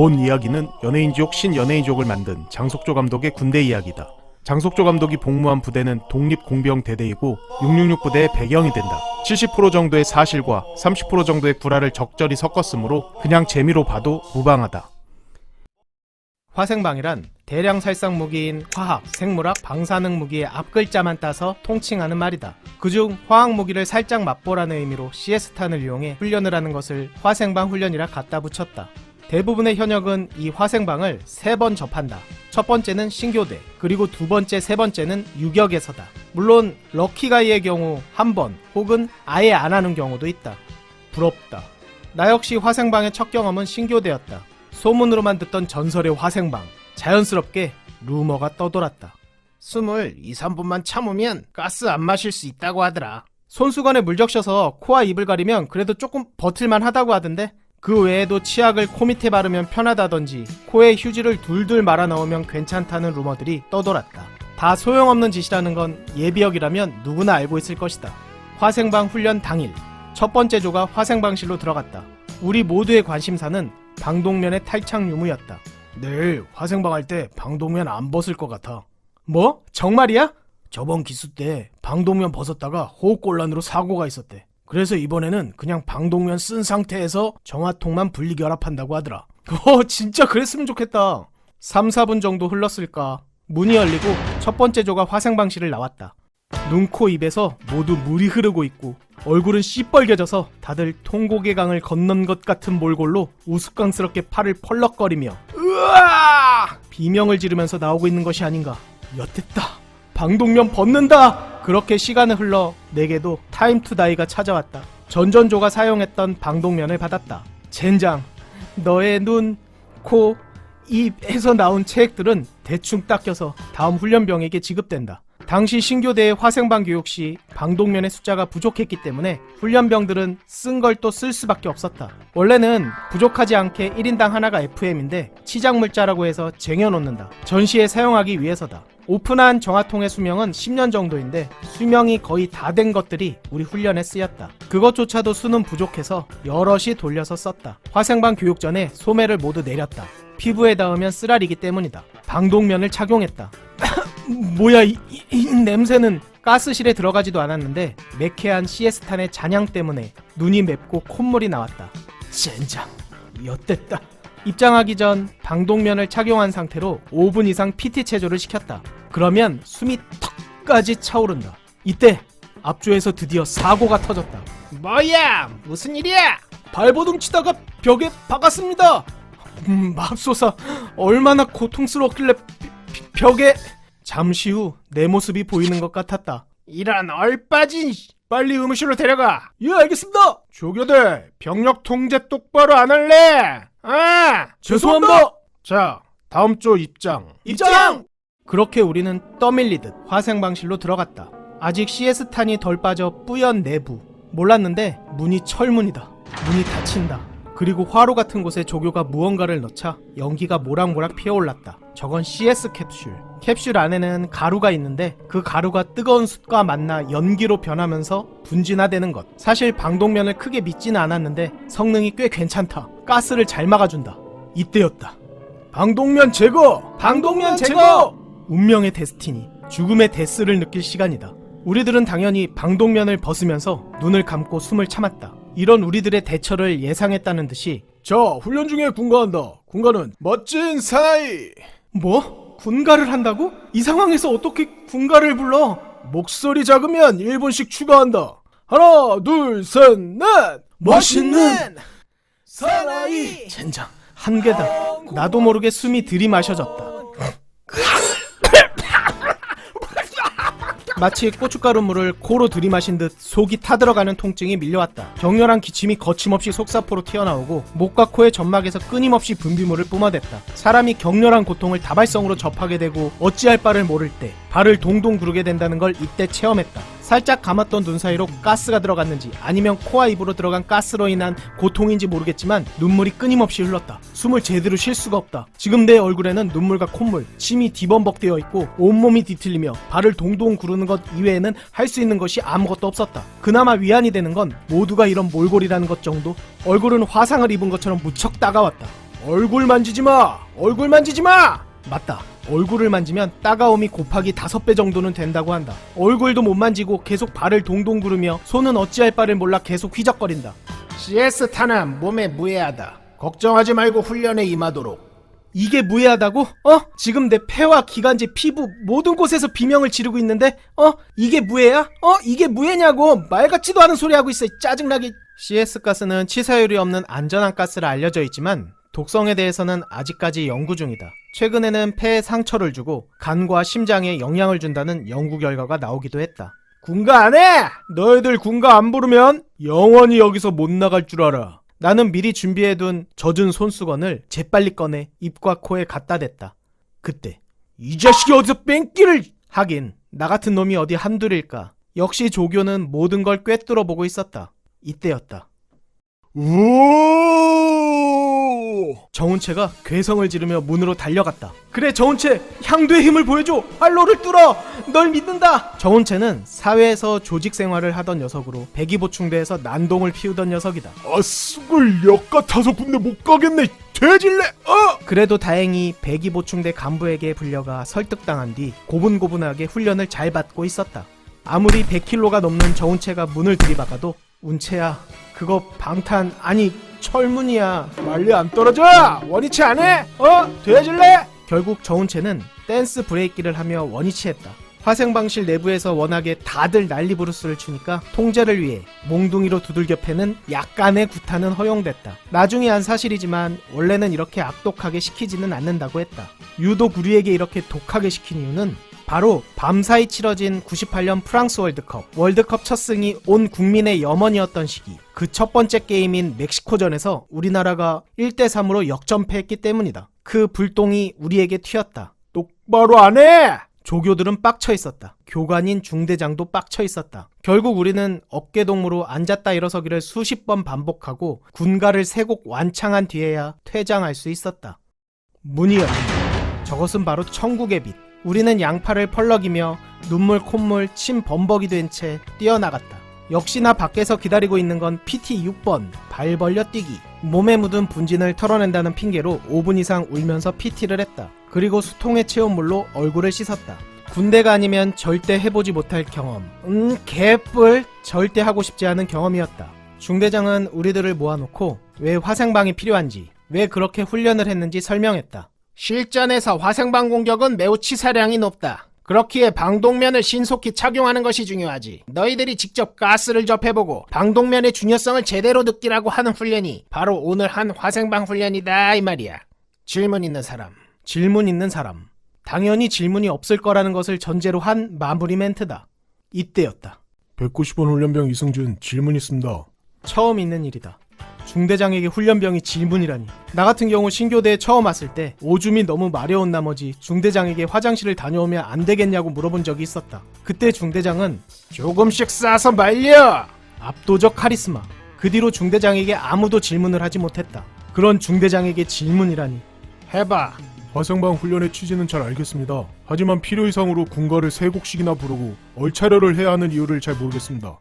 본 이야기는 연예인지옥 신연예인지옥을 만든 장석조 감독의 군대 이야기다. 장석조 감독이 복무한 부대는 독립공병대대이고 666 부대의 배경이 된다. 70% 정도의 사실과 30% 정도의 구라를 적절히 섞었으므로 그냥 재미로 봐도 무방하다. 화생방이란 대량 살상 무기인 화학, 생물학, 방사능 무기의 앞글자만 따서 통칭하는 말이다. 그중 화학 무기를 살짝 맛보라는 의미로 CS탄을 이용해 훈련을 하는 것을 화생방 훈련이라 갖다 붙였다. 대부분의 현역은 이 화생방을 3번 접한다. 첫 번째는 신교대, 그리고 두 번째, 세 번째는 유격에서다. 물론 럭키가이의 경우 한 번 혹은 아예 안 하는 경우도 있다. 부럽다. 나 역시 화생방의 첫 경험은 신교대였다. 소문으로만 듣던 전설의 화생방. 자연스럽게 루머가 떠돌았다. 숨을 2-3분만 참으면 가스 안 마실 수 있다고 하더라. 손수건에 물 적셔서 코와 입을 가리면 그래도 조금 버틸만 하다고 하던데, 그 외에도 치약을 코 밑에 바르면 편하다던지 코에 휴지를 둘둘 말아 넣으면 괜찮다는 루머들이 떠돌았다. 다 소용없는 짓이라는 건 예비역이라면 누구나 알고 있을 것이다. 화생방 훈련 당일, 첫 번째 조가 화생방실로 들어갔다. 우리 모두의 관심사는 방독면의 탈착 유무였다. 내일 화생방 할 때 방독면 안 벗을 것 같아. 뭐? 정말이야? 저번 기수 때 방독면 벗었다가 호흡곤란으로 사고가 있었대. 그래서 이번에는 그냥 방독면 쓴 상태에서 정화통만 분리결합한다고 하더라. 진짜 그랬으면 좋겠다. 3-4분 정도 흘렀을까. 문이 열리고 첫 번째 조가 화생방실을 나왔다. 눈, 코, 입에서 모두 물이 흐르고 있고 얼굴은 씨뻘개져서 다들 통곡의 강을 건넌 것 같은 몰골로 우스꽝스럽게 팔을 펄럭거리며 으아! 비명을 지르면서 나오고 있는 것이 아닌가. 엿됐다. 방독면 벗는다! 그렇게 시간을 흘러 내게도 타임 투 다이가 찾아왔다. 전전조가 사용했던 방독면을 받았다. 젠장, 너의 눈, 코, 입에서 나온 체액들은 대충 닦여서 다음 훈련병에게 지급된다. 당시 신교대의 화생방 교육 시 방독면의 숫자가 부족했기 때문에 훈련병들은 쓴 걸 또 쓸 수밖에 없었다. 원래는 부족하지 않게 1인당 하나가 FM인데 치장물자라고 해서 쟁여놓는다. 전시에 사용하기 위해서다. 오픈한 정화통의 수명은 10년 정도인데 수명이 거의 다 된 것들이 우리 훈련에 쓰였다. 그것조차도 수는 부족해서 여럿이 돌려서 썼다. 화생방 교육 전에 소매를 모두 내렸다. 피부에 닿으면 쓰라리기 때문이다. 방독면을 착용했다. 뭐야 이 냄새는. 가스실에 들어가지도 않았는데 매캐한 CS탄의 잔향 때문에 눈이 맵고 콧물이 나왔다. 젠장, 엿됐다. 입장하기 전 방독면을 착용한 상태로 5분 이상 PT 체조를 시켰다. 그러면 숨이 턱까지 차오른다. 이때 앞조에서 드디어 사고가 터졌다. 뭐야, 무슨 일이야? 발버둥 치다가 벽에 박았습니다. 맙소사, 얼마나 고통스러웠길래 벽에... 잠시 후 내 모습이 보이는 것 같았다. 이런 얼빠진... 빨리 의무실로 데려가. 예, 알겠습니다. 조교들, 병력 통제 똑바로 안 할래? 죄송합니다. 자, 다음 조 입장. 그렇게 우리는 떠밀리듯 화생방실로 들어갔다. 아직 CS탄이 덜 빠져 뿌연 내부. 몰랐는데 문이 철문이다. 문이 닫힌다. 그리고 화로 같은 곳에 조교가 무언가를 넣자 연기가 모락모락 피어올랐다. 저건 CS 캡슐. 캡슐 안에는 가루가 있는데 그 가루가 뜨거운 숯과 만나 연기로 변하면서 분진화되는 것. 사실 방독면을 크게 믿지는 않았는데 성능이 꽤 괜찮다. 가스를 잘 막아준다. 이때였다. 방독면 제거! 방독면 제거! 운명의 데스티니, 죽음의 데스를 느낄 시간이다. 우리들은 당연히 방독면을 벗으면서 눈을 감고 숨을 참았다. 이런 우리들의 대처를 예상했다는 듯이 자, 훈련 중에 군가한다. 군가는 멋진 사나이. 뭐? 군가를 한다고? 이 상황에서 어떻게 군가를 불러? 목소리 작으면 1분씩 추가한다. 하나, 둘, 셋, 넷. 멋있는 사나이. 젠장, 한계다. 나도 모르게 숨이 들이마셔졌다. 마치 고춧가루물을 코로 들이마신 듯 속이 타들어가는 통증이 밀려왔다. 격렬한 기침이 거침없이 속사포로 튀어나오고 목과 코의 점막에서 끊임없이 분비물을 뿜어댔다. 사람이 격렬한 고통을 다발성으로 접하게 되고 어찌할 바를 모를 때 발을 동동 구르게 된다는 걸 이때 체험했다. 살짝 감았던 눈 사이로 가스가 들어갔는지 아니면 코와 입으로 들어간 가스로 인한 고통인지 모르겠지만 눈물이 끊임없이 흘렀다. 숨을 제대로 쉴 수가 없다. 지금 내 얼굴에는 눈물과 콧물, 침이 뒤범벅되어 있고 온몸이 뒤틀리며 발을 동동 구르는 것 이외에는 할 수 있는 것이 아무것도 없었다. 그나마 위안이 되는 건 모두가 이런 몰골이라는 것 정도? 얼굴은 화상을 입은 것처럼 무척 따가웠다. 얼굴 만지지 마! 얼굴 만지지 마! 맞다. 얼굴을 만지면 따가움이 곱하기 5배 정도는 된다고 한다. 얼굴도 못 만지고 계속 발을 동동 구르며 손은 어찌할 바를 몰라 계속 휘적거린다. CS-타는 몸에 무해하다. 걱정하지 말고 훈련에 임하도록. 이게 무해하다고? 지금 내 폐와 기관지, 피부 모든 곳에서 비명을 지르고 있는데 이게 무해야? 이게 무해냐고! 말 같지도 않은 소리 하고 있어. 짜증나게. CS가스는 치사율이 없는 안전한 가스라 알려져 있지만 독성에 대해서는 아직까지 연구 중이다. 최근에는 폐에 상처를 주고 간과 심장에 영향을 준다는 연구 결과가 나오기도 했다. 군가 안 해! 너희들 군가 안 부르면 영원히 여기서 못 나갈 줄 알아. 나는 미리 준비해둔 젖은 손수건을 재빨리 꺼내 입과 코에 갖다 댔다. 그때 이 자식이 어디서 뺑기를... 하긴 나 같은 놈이 어디 한둘일까. 역시 조교는 모든 걸 꿰뚫어 보고 있었다. 이때였다. 정운채가 괴성을 지르며 문으로 달려갔다. 그래 정운채, 향도의 힘을 보여줘. 활로를 뚫어. 널 믿는다. 정운채는 사회에서 조직 생활을 하던 녀석으로 배기보충대에서 난동을 피우던 녀석이다. 쑥을 역 같아서 군대 못 가겠네. 돼질래. 그래도 다행히 배기보충대 간부에게 불려가 설득당한 뒤 고분고분하게 훈련을 잘 받고 있었다. 아무리 100kg가 넘는 정운채가 문을 들이박아도 운채야, 그거 방탄 아니 철문이야. 빨리 안 떨어져. 원위치 안 해? 돼질래? 결국 정운채는 댄스 브레이키를 하며 원위치했다. 화생방실 내부에서 워낙에 다들 난리부르스를 추니까 통제를 위해 몽둥이로 두들겨 패는 약간의 구타는 허용됐다. 나중에 한 사실이지만 원래는 이렇게 악독하게 시키지는 않는다고 했다. 유독 우리에게 이렇게 독하게 시킨 이유는 바로 밤사이 치러진 98년 프랑스 월드컵 첫 승이 온 국민의 염원이었던 시기, 그 첫 번째 게임인 멕시코전에서 우리나라가 1대3으로 역전패했기 때문이다. 그 불똥이 우리에게 튀었다. 똑바로 안 해! 조교들은 빡쳐 있었다. 교관인 중대장도 빡쳐 있었다. 결국 우리는 어깨동무로 앉았다 일어서기를 수십 번 반복하고 군가를 3곡 완창한 뒤에야 퇴장할 수 있었다. 문이 열린다. 저것은 바로 천국의 빛. 우리는 양팔을 펄럭이며 눈물 콧물 침 범벅이 된 채 뛰어나갔다. 역시나 밖에서 기다리고 있는 건 PT 6번 발 벌려 뛰기. 몸에 묻은 분진을 털어낸다는 핑계로 5분 이상 울면서 PT를 했다. 그리고 수통에 채운 물로 얼굴을 씻었다. 군대가 아니면 절대 해보지 못할 경험. 개뿔. 절대 하고 싶지 않은 경험이었다. 중대장은 우리들을 모아놓고 왜 화생방이 필요한지, 왜 그렇게 훈련을 했는지 설명했다. 실전에서 화생방 공격은 매우 치사량이 높다. 그렇기에 방독면을 신속히 착용하는 것이 중요하지. 너희들이 직접 가스를 접해보고 방독면의 중요성을 제대로 느끼라고 하는 훈련이 바로 오늘 한 화생방 훈련이다 이 말이야. 질문 있는 사람. 질문 있는 사람. 당연히 질문이 없을 거라는 것을 전제로 한 마무리 멘트다. 이때였다. 190번 훈련병 이승준, 질문 있습니다. 처음 있는 일이다. 중대장에게 훈련병이 질문이라니. 나 같은 경우 신교대에 처음 왔을 때 오줌이 너무 마려운 나머지 중대장에게 화장실을 다녀오면 안 되겠냐고 물어본 적이 있었다. 그때 중대장은 조금씩 싸서 말려! 압도적 카리스마. 그 뒤로 중대장에게 아무도 질문을 하지 못했다. 그런 중대장에게 질문이라니. 해봐. 화생방 훈련의 취지는 잘 알겠습니다. 하지만 필요 이상으로 군가를 3곡씩이나 부르고 얼차려를 해야 하는 이유를 잘 모르겠습니다.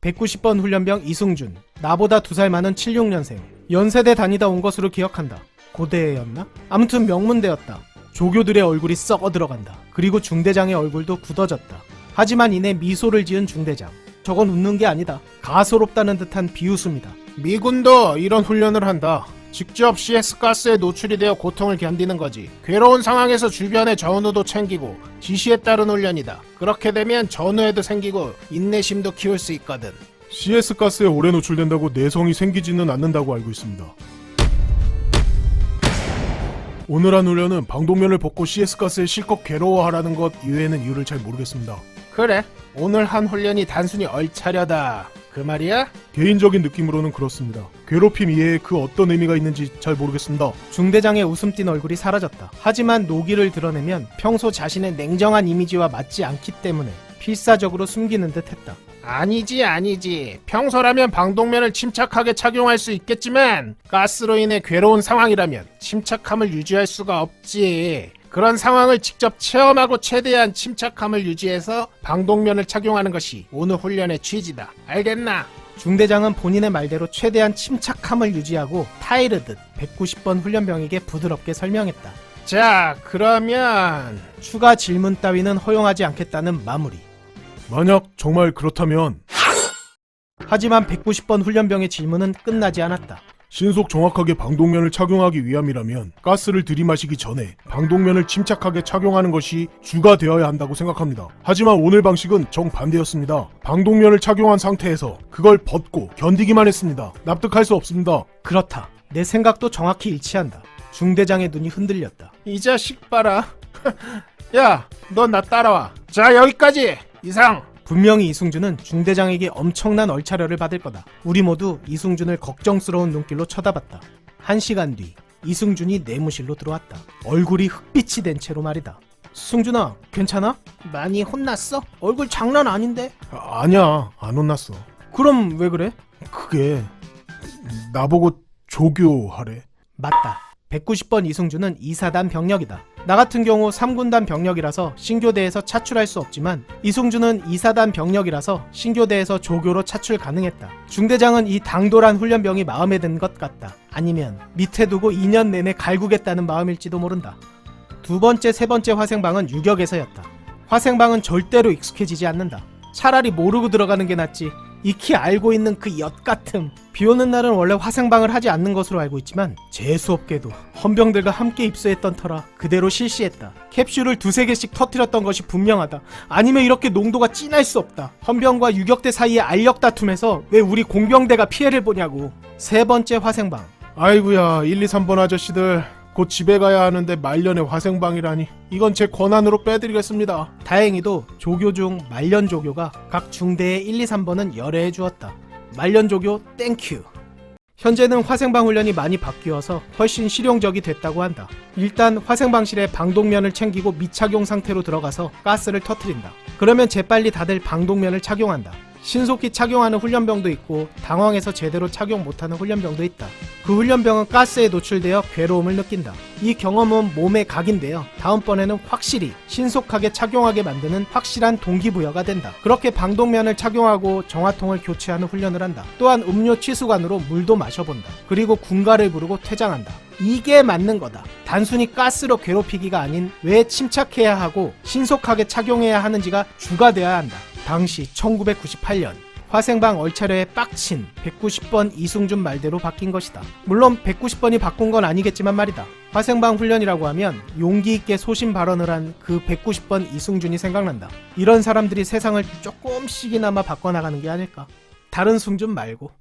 190번 훈련병 이승준. 나보다 2살 많은 76년생. 연세대 다니다 온 것으로 기억한다. 고대였나? 아무튼 명문대였다. 조교들의 얼굴이 썩어 들어간다. 그리고 중대장의 얼굴도 굳어졌다. 하지만 이내 미소를 지은 중대장. 저건 웃는 게 아니다. 가소롭다는 듯한 비웃음이다. 미군도 이런 훈련을 한다. 직접 CS가스에 노출이 되어 고통을 견디는 거지. 괴로운 상황에서 주변의 전우도 챙기고 지시에 따른 훈련이다. 그렇게 되면 전우에도 생기고 인내심도 키울 수 있거든. CS가스에 오래 노출된다고 내성이 생기지는 않는다고 알고 있습니다. 오늘 한 훈련은 방독면을 벗고 CS가스에 실컷 괴로워하라는 것 이외에는 이유를 잘 모르겠습니다. 그래, 오늘 한 훈련이 단순히 얼차려다 그 말이야? 개인적인 느낌으로는 그렇습니다. 괴롭힘 이외에 그 어떤 의미가 있는지 잘 모르겠습니다. 중대장의 웃음 띤 얼굴이 사라졌다. 하지만 노기를 드러내면 평소 자신의 냉정한 이미지와 맞지 않기 때문에 필사적으로 숨기는 듯 했다. 아니지. 평소라면 방독면을 침착하게 착용할 수 있겠지만 가스로 인해 괴로운 상황이라면 침착함을 유지할 수가 없지. 그런 상황을 직접 체험하고 최대한 침착함을 유지해서 방독면을 착용하는 것이 오늘 훈련의 취지다. 알겠나? 중대장은 본인의 말대로 최대한 침착함을 유지하고 타이르듯 190번 훈련병에게 부드럽게 설명했다. 자, 그러면 추가 질문 따위는 허용하지 않겠다는 마무리. 만약 정말 그렇다면 하지만 190번 훈련병의 질문은 끝나지 않았다. 신속 정확하게 방독면을 착용하기 위함이라면 가스를 들이마시기 전에 방독면을 침착하게 착용하는 것이 주가 되어야 한다고 생각합니다. 하지만 오늘 방식은 정반대였습니다. 방독면을 착용한 상태에서 그걸 벗고 견디기만 했습니다. 납득할 수 없습니다. 그렇다. 내 생각도 정확히 일치한다. 중대장의 눈이 흔들렸다. 이 자식 봐라. 야, 넌 나 따라와. 자, 여기까지. 이상. 분명히 이승준은 중대장에게 엄청난 얼차려를 받을 거다. 우리 모두 이승준을 걱정스러운 눈길로 쳐다봤다. 1시간 뒤 이승준이 내무실로 들어왔다. 얼굴이 흑빛이 된 채로 말이다. 승준아, 괜찮아? 많이 혼났어? 얼굴 장난 아닌데? 아니야, 안 혼났어. 그럼 왜 그래? 그게 나보고 조교하래. 맞다. 190번 이승준은 2사단 병력이다. 나 같은 경우 3군단 병력이라서 신교대에서 차출할 수 없지만 이승준은 2사단 병력이라서 신교대에서 조교로 차출 가능했다. 중대장은 이 당돌한 훈련병이 마음에 든 것 같다. 아니면 밑에 두고 2년 내내 갈구겠다는 마음일지도 모른다. 두 번째, 세 번째 화생방은 유격에서였다. 화생방은 절대로 익숙해지지 않는다. 차라리 모르고 들어가는 게 낫지. 익히 알고 있는 그 엿같음. 비오는 날은 원래 화생방을 하지 않는 것으로 알고 있지만 재수없게도 헌병들과 함께 입수했던 터라 그대로 실시했다. 캡슐을 2-3개씩 터뜨렸던 것이 분명하다. 아니면 이렇게 농도가 진할 수 없다. 헌병과 유격대 사이의 알력 다툼에서 왜 우리 공병대가 피해를 보냐고. 세 번째 화생방. 아이구야, 1, 2, 3번 아저씨들 곧 집에 가야 하는데 말년에 화생방이라니. 이건 제 권한으로 빼드리겠습니다. 다행히도 조교 중 말년 조교가 각 중대의 1, 2, 3번은 열애해 주었다. 말년 조교 땡큐. 현재는 화생방 훈련이 많이 바뀌어서 훨씬 실용적이 됐다고 한다. 일단 화생방실에 방독면을 챙기고 미착용 상태로 들어가서 가스를 터뜨린다. 그러면 재빨리 다들 방독면을 착용한다. 신속히 착용하는 훈련병도 있고 당황해서 제대로 착용 못하는 훈련병도 있다. 그 훈련병은 가스에 노출되어 괴로움을 느낀다. 이 경험은 몸에 각인되어 다음번에는 확실히 신속하게 착용하게 만드는 확실한 동기부여가 된다. 그렇게 방독면을 착용하고 정화통을 교체하는 훈련을 한다. 또한 음료 취수관으로 물도 마셔본다. 그리고 군가를 부르고 퇴장한다. 이게 맞는 거다. 단순히 가스로 괴롭히기가 아닌 왜 침착해야 하고 신속하게 착용해야 하는지가 주가 되어야 한다. 당시 1998년 화생방 얼차려에 빡친 190번 이승준 말대로 바뀐 것이다. 물론 190번이 바꾼 건 아니겠지만 말이다. 화생방 훈련이라고 하면 용기 있게 소신 발언을 한 그 190번 이승준이 생각난다. 이런 사람들이 세상을 조금씩이나마 바꿔나가는 게 아닐까. 다른 승준 말고.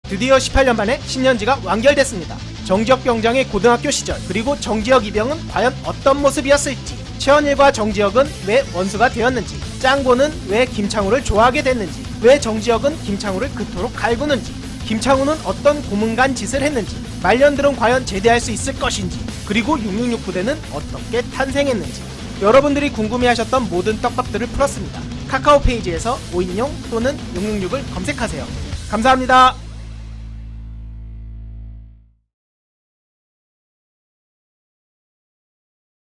드디어 18년 만에 신년지가 완결됐습니다. 정지혁 병장의 고등학교 시절 그리고 정지혁 이병은 과연 어떤 모습이었을지, 최원일과 정지혁은 왜 원수가 되었는지, 짱고는 왜 김창우를 좋아하게 됐는지, 왜 정지혁은 김창우를 그토록 갈구는지, 김창우는 어떤 고문간 짓을 했는지, 말년들은 과연 제대할 수 있을 것인지, 그리고 666 부대는 어떻게 탄생했는지, 여러분들이 궁금해하셨던 모든 떡밥들을 풀었습니다. 카카오 페이지에서 5인용 또는 666을 검색하세요. 감사합니다.